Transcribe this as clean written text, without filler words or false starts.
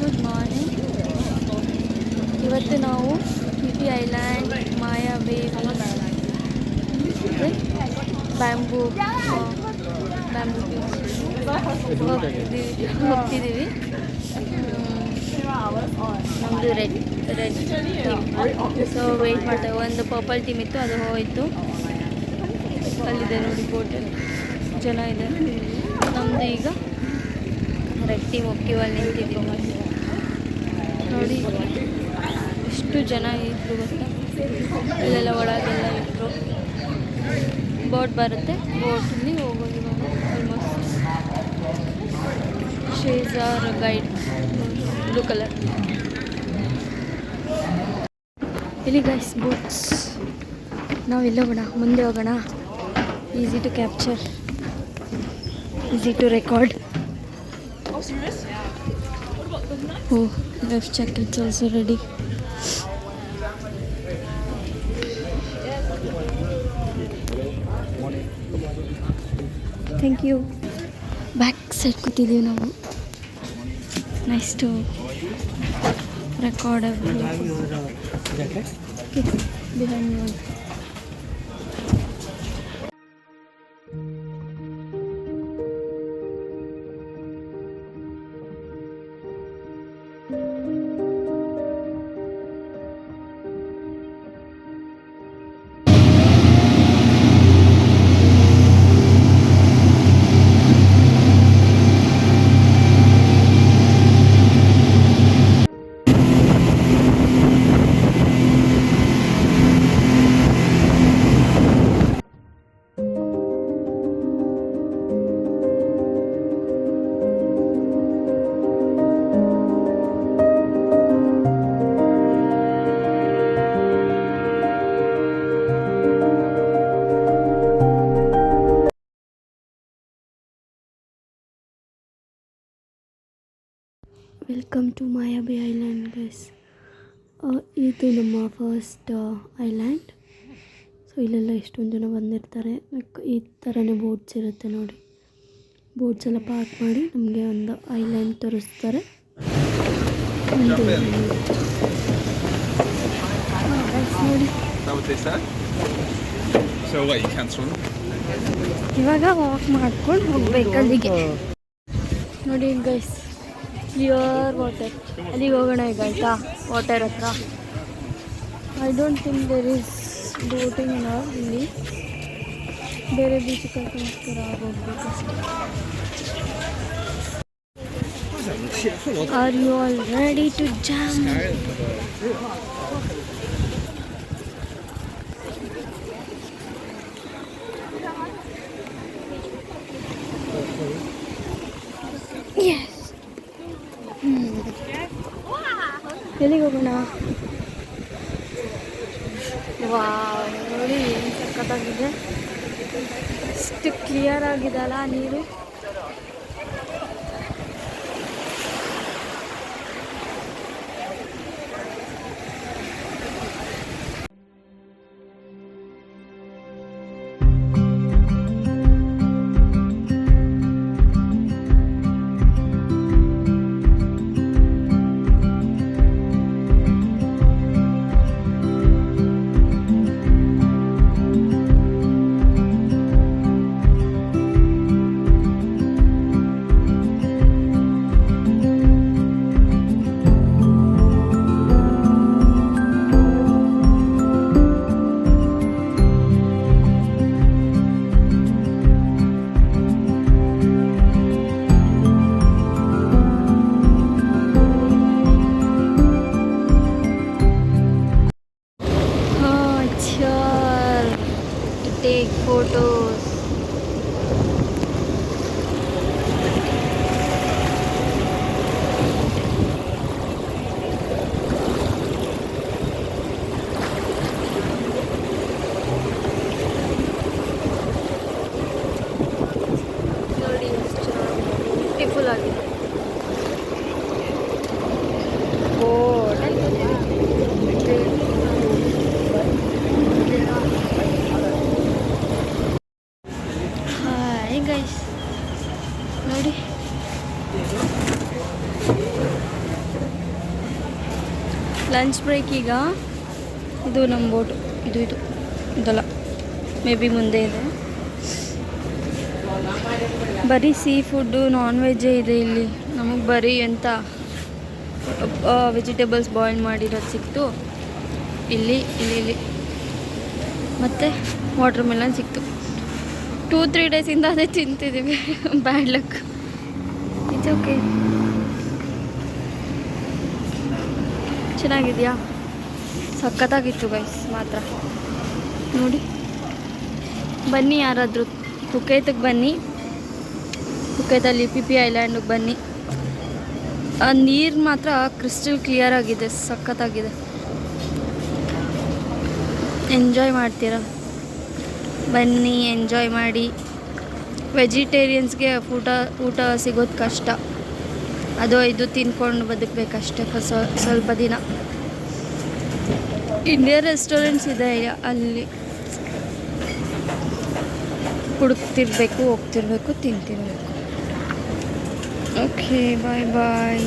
Good morning. ಇವತ್ತು ನಾವು ಕಿಟಿ island, ಮಾಯಾ ಬೇ, ಬ್ಯಾಂಬೂ ಹೋಗ್ತಿದ್ದೀವಿ. ನಮ್ಮದು ರೆಡ್ ಟೀಮ್, ಸೊ ವೆಯ್ಟ್ ಮಾಡ್ತೇವೆ. ಒಂದು ಪರ್ಪಲ್ ಟೀಮ್ ಇತ್ತು, ಅದು ಹೋಯಿತು. ಅಲ್ಲಿದೆ ನೋಡಿ ಬೋಟಲ್ಲಿ ಜನ ಇದೆ. ನಮ್ಮದು ಈಗ ರೆಡ್ ಟೀಮ್ ಒಕ್ಕಿವಲ್ಲಿ ನಿಂತಿದ್ದೀವಿ ನೋಡಿ. ಎಷ್ಟು ಜನ ಇದ್ರು ಗೊತ್ತಾ, ಇಲ್ಲೆಲ್ಲ ಒಳಗೆಲ್ಲ ಇಟ್ಟರು. ಬೋಟ್ ಬರುತ್ತೆ, ಬೋಟಲ್ಲಿ ಹೋಗೋದು ಇವಾಗ. Almost she's are guide blue colour. ಇಲ್ಲಿ ಗೈಸ್ ಬೋಟ್ಸ್. ನಾವೆಲ್ಲ ಹೋಗೋಣ, ಮುಂದೆ ಹೋಗೋಣ. Easy to capture, easy to record. Oh, life jackets also ready. Thank you. Back side ಕೂತಿದ್ದೀವಿ ನಾವು. Nice to record everything. Okay, behind you. Welcome to Maya Bay island guys. ಇದು ನಮ್ಮ first island. So ಇಲ್ಲೆಲ್ಲ ಎಷ್ಟೊಂದು ಜನ ಬಂದಿರ್ತಾರೆ. ಈ ಥರನೇ ಬೋಟ್ಸ್ ಇರುತ್ತೆ ನೋಡಿ. ಬೋಟ್ಸ್ ಎಲ್ಲ ಪಾರ್ಕ್ ಮಾಡಿ ನಮಗೆ ಒಂದು ಐಲ್ಯಾಂಡ್ ತೋರಿಸ್ತಾರೆ. ನೋಡಿ, ಇವಾಗ ವಾಕ್ ಮಾಡ್ಕೊಂಡು ಹೋಗ್ಬೇಕು ಅಲ್ಲಿಗೆ. ನೋಡಿ ಗೈಸ್, ಕ್ಲಿಯರ್ ವಾಟರ್. ಅಲ್ಲಿಗೆ ಹೋಗೋಣ ಈಗ ಆಯಿತಾ, ವಾಟರ್ ಹತ್ರ. I don't think there is boating ಇಲ್ಲಿ. ಬೇರೆ ಬೀಚಿಗೆ ಕರ್ಕೊಂಡ್ಸ್ಕರ ಹೋಗ್ಬೇಕು. Are you all ready to jump? Yes. ಎಲ್ಲಿಗೆ ಹೋಗೋಣ? ವಾವ್, ನೋಡಿ ಏನು ಸಖತ್ತಾಗಿದೆ. ಎಷ್ಟು ಕ್ಲಿಯರ್ ಆಗಿದೆ ಅಲ್ಲ ನೀರು. ಲಂಚ್ ಬ್ರೇಕ್ ಈಗ. ಇದು ನಮ್ಮ ಬೋಟು. ಇದು ಇದಲ್ಲ, ಮೇ ಬಿ ಮುಂದೆ ಇದೆ. ಬರೀ ಸೀ ಫುಡ್ಡು, ನಾನ್ ವೆಜ್ಜೇ ಇದೆ ಇಲ್ಲಿ. ನಮಗೆ ಬರೀ ಎಂಥ ವೆಜಿಟೇಬಲ್ಸ್ ಬಾಯ್ಲ್ ಮಾಡಿರೋದು ಸಿಕ್ತು ಇಲ್ಲಿ ಮತ್ತು ವಾಟರ್ ಮೆಲನ್ ಸಿಕ್ತು. 2-3 ಡೇಸಿಂದ ಅದೇ ತಿಂತಿದ್ದೀವಿ. Bad luck. It's okay. ಚೆನ್ನಾಗಿದೆಯಾ? ಸಖತ್ತಾಗಿತ್ತು ಗೈಸ್ ಮಾತ್ರ. ನೋಡಿ, ಬನ್ನಿ ಯಾರಾದರೂ ಪುಕೇತಿಗೆ ಬನ್ನಿ. ಪುಕೇತಲ್ಲಿ ಪಿ ಐಲ್ಯಾಂಡಿಗೆ ಬನ್ನಿ. ಆ ನೀರು ಮಾತ್ರ ಕ್ರಿಸ್ಟಲ್ ಕ್ಲಿಯರ್ ಆಗಿದೆ, ಸಖತ್ತಾಗಿದೆ. ಎಂಜಾಯ್ ಮಾಡ್ತೀರಾ? ಬನ್ನಿ, ಎಂಜಾಯ್ ಮಾಡಿ. ವೆಜಿಟೇರಿಯನ್ಸ್ಗೆ ಊಟ ಸಿಗೋದು ಕಷ್ಟ. ಅದು ಇದು ತಿನ್ಕೊಂಡು ಬದುಕಬೇಕಷ್ಟೆ ಸ್ವಲ್ಪ ದಿನ. ಇಂಡಿಯನ್ ರೆಸ್ಟೋರೆಂಟ್ಸ್ ಇದೆ ಅಲ್ಲಿ, ಹುಡುಕ್ತಿರ್ಬೇಕು, ಹೋಗ್ತಿರ್ಬೇಕು, ತಿಂತಿರ್ಬೇಕು. ಓಕೆ, ಬಾಯ್ ಬಾಯ್.